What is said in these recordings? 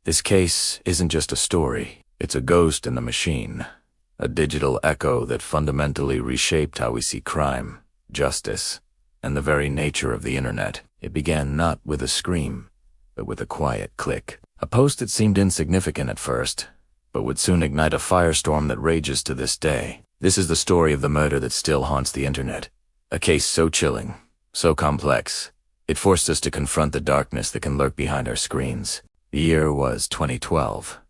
This case isn't just a story, it's a ghost in the machine, a digital echo that fundamentally reshaped how we see crime, justice, and the very nature of the internet. It began not with a scream, but with a quiet click. A post that seemed insignificant at first, but would soon ignite a firestorm that rages to this day. This is the story of the murder that still haunts the internet. A case so chilling, so complex, it forced us to confront the darkness that can lurk behind our screens. The year was 2012.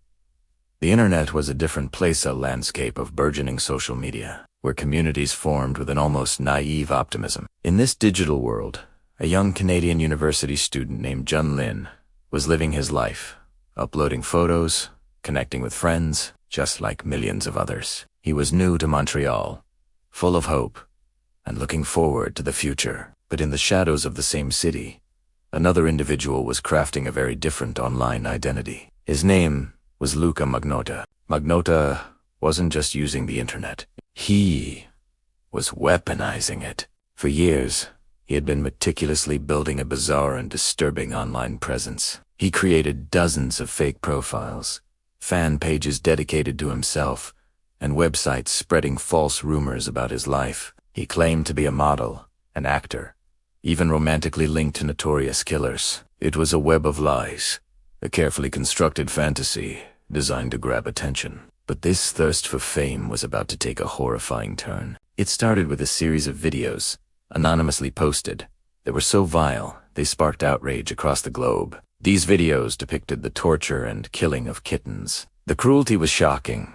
The internet was a different place, a landscape of burgeoning social media, where communities formed with an almost naive optimism. In this digital world, a young Canadian university student named Jun Lin was living his life, uploading photos, connecting with friends, just like millions of others. He was new to Montreal, full of hope, and looking forward to the future. But in the shadows of the same city, another individual was crafting a very different online identity. His name was Luca Magnotta. Magnotta wasn't just using the internet. He was weaponizing it. For years, he had been meticulously building a bizarre and disturbing online presence. He created dozens of fake profiles, fan pages dedicated to himself, and websites spreading false rumors about his life. He claimed to be a model, an actor, even romantically linked to notorious killers. It was a web of lies, a carefully constructed fantasy designed to grab attention. But this thirst for fame was about to take a horrifying turn. It started with a series of videos, anonymously posted, that were so vile they sparked outrage across the globe. These videos depicted the torture and killing of kittens. The cruelty was shocking,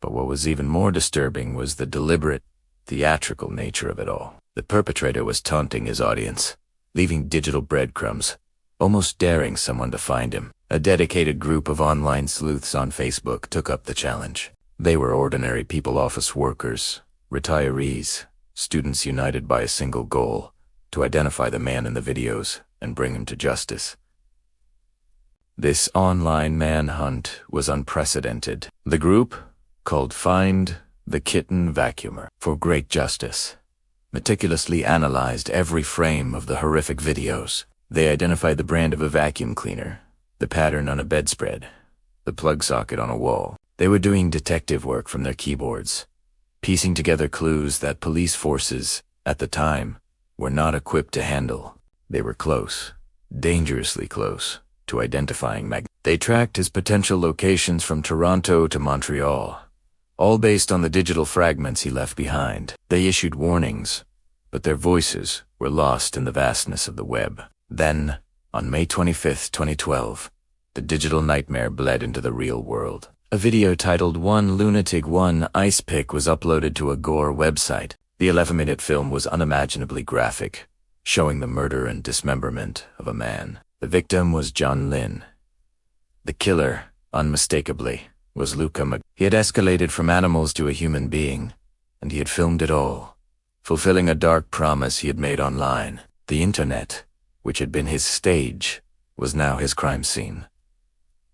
but what was even more disturbing was the deliberate, theatrical nature of it all. The perpetrator was taunting his audience, leaving digital breadcrumbs, almost daring someone to find him. A dedicated group of online sleuths on Facebook took up the challenge. They were ordinary people, office workers, retirees, students united by a single goal: to identify the man in the videos and bring him to justice. This online manhunt was unprecedented. The group, called Find the Kitten Vacuumer for Great Justice, meticulously analyzed every frame of the horrific videos. They identified the brand of a vacuum cleaner, the pattern on a bedspread, the plug socket on a wall. They were doing detective work from their keyboards, piecing together clues that police forces, at the time, were not equipped to handle. They were close, dangerously close, to identifying They tracked his potential locations from Toronto to Montreal, all based on the digital fragments he left behind. They issued warnings, but their voices were lost in the vastness of the web. Then, on May 25, 2012, the digital nightmare bled into the real world. A video titled "One Lunatic, One Ice Pick" was uploaded to a gore website. The 11-minute film was unimaginably graphic, showing the murder and dismemberment of a man. The victim was Jun Lin. The killer, unmistakably, was Luca He had escalated from animals to a human being, and he had filmed it all, fulfilling a dark promise he had made online. The internet, which had been his stage, was now his crime scene.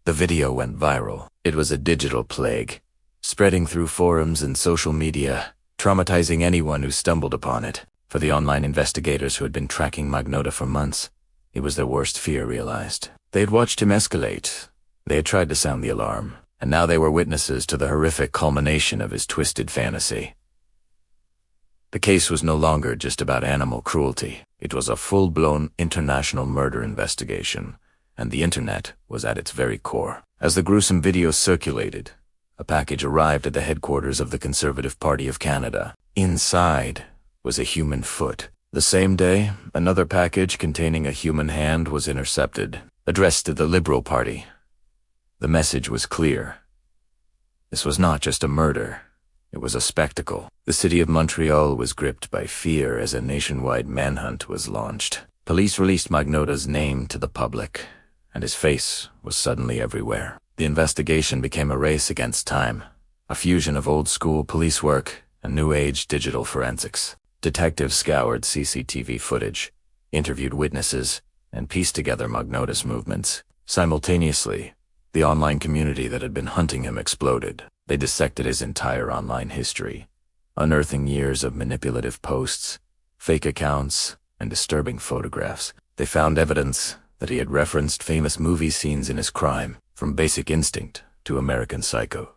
The video went viral. It was a digital plague, spreading through forums and social media, traumatizing anyone who stumbled upon it. For the online investigators who had been tracking Magnotta for months, it was their worst fear realized. They had watched him escalate. They had tried to sound the alarm, and now they were witnesses to the horrific culmination of his twisted fantasy. The case was no longer just about animal cruelty. It was a full-blown international murder investigation, and the internet was at its very core. As the gruesome video circulated, a package arrived at the headquarters of the Conservative Party of Canada. Inside was a human foot. The same day, another package containing a human hand was intercepted, addressed to the Liberal Party. The message was clear. This was not just a murder. It was a spectacle. The city of Montreal was gripped by fear as a nationwide manhunt was launched. Police released Magnotta's name to the public, and his face was suddenly everywhere. The investigation became a race against time, a fusion of old-school police work and new-age digital forensics. Detectives scoured CCTV footage, interviewed witnesses, and pieced together Magnotta's movements. Simultaneously, the online community that had been hunting him exploded. They dissected his entire online history, unearthing years of manipulative posts, fake accounts, and disturbing photographs. They found evidence that he had referenced famous movie scenes in his crime, from Basic Instinct to American Psycho.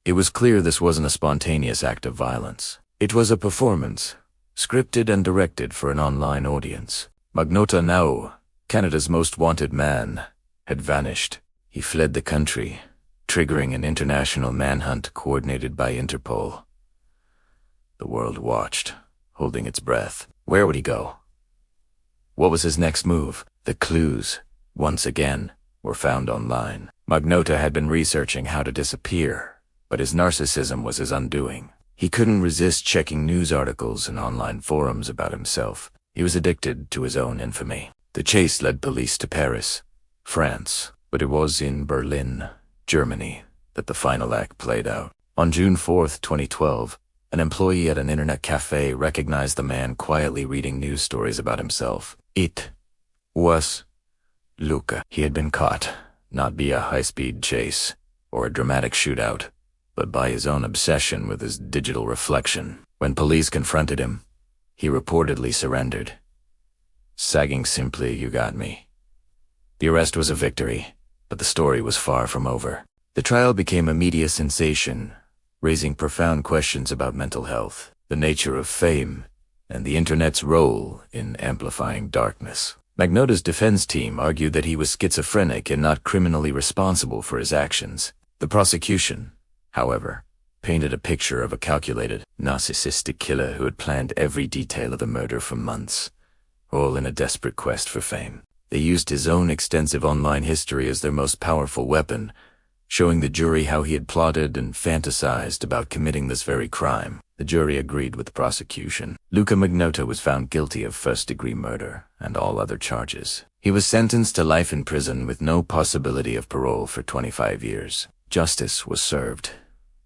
It was clear this wasn't a spontaneous act of violence. It was a performance, scripted and directed for an online audience. Magnota Nao, Canada's most wanted man, had vanished. He fled the country, triggering an international manhunt coordinated by Interpol. The world watched, holding its breath. Where would he go? What was his next move? The clues, once again, were found online. Magnota had been researching how to disappear, but his narcissism was his undoing. He couldn't resist checking news articles and online forums about himself. He was addicted to his own infamy. The chase led police to Paris, France, but it was in Berlin, Germany, that the final act played out. On June 4th, 2012, an employee at an internet cafe recognized the man quietly reading news stories about himself. It was Luca. He had been caught, not via a high-speed chase or a dramatic shootout, but by his own obsession with his digital reflection. When police confronted him, he reportedly surrendered, sagging simply, "You got me." The arrest was a victory, but the story was far from over. The trial became a media sensation, raising profound questions about mental health, the nature of fame, and the internet's role in amplifying darkness. Magnota's defense team argued that he was schizophrenic and not criminally responsible for his actions. The prosecution, however, painted a picture of a calculated, narcissistic killer who had planned every detail of the murder for months, all in a desperate quest for fame. They used his own extensive online history as their most powerful weapon, showing the jury how he had plotted and fantasized about committing this very crime. The jury agreed with the prosecution. Luca Magnota was found guilty of first-degree murder and all other charges. He was sentenced to life in prison with no possibility of parole for 25 years. Justice was served,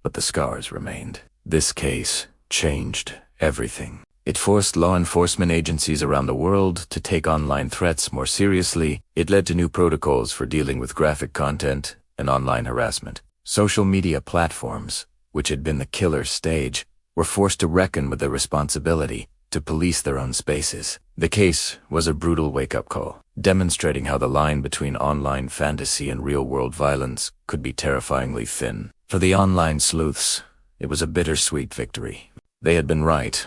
but the scars remained. This case changed everything. It forced law enforcement agencies around the world to take online threats more seriously. It led to new protocols for dealing with graphic content and online harassment. Social media platforms, which had been the killer stage, were forced to reckon with their responsibility to police their own spaces. The case was a brutal wake-up call, demonstrating how the line between online fantasy and real-world violence could be terrifyingly thin. For the online sleuths, it was a bittersweet victory. They had been right,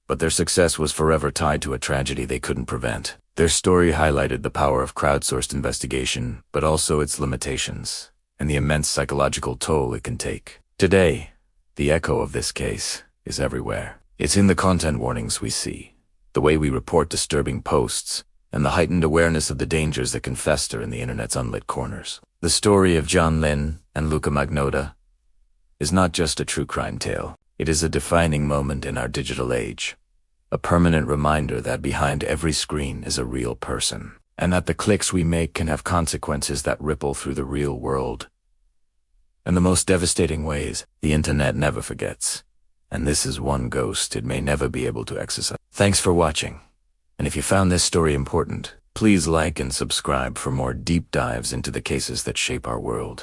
but their success was forever tied to a tragedy they couldn't prevent. Their story highlighted the power of crowdsourced investigation, but also its limitations, and the immense psychological toll it can take. Today, the echo of this case is everywhere. It's in the content warnings we see, the way we report disturbing posts, and the heightened awareness of the dangers that can fester in the internet's unlit corners. The story of John Lynn and Luca Magnota is not just a true crime tale. It is a defining moment in our digital age, a permanent reminder that behind every screen is a real person, and that the clicks we make can have consequences that ripple through the real world. In the most devastating ways, the internet never forgets, and this is one ghost it may never be able to exorcise. Thanks for watching, and if you found this story important, please like and subscribe for more deep dives into the cases that shape our world.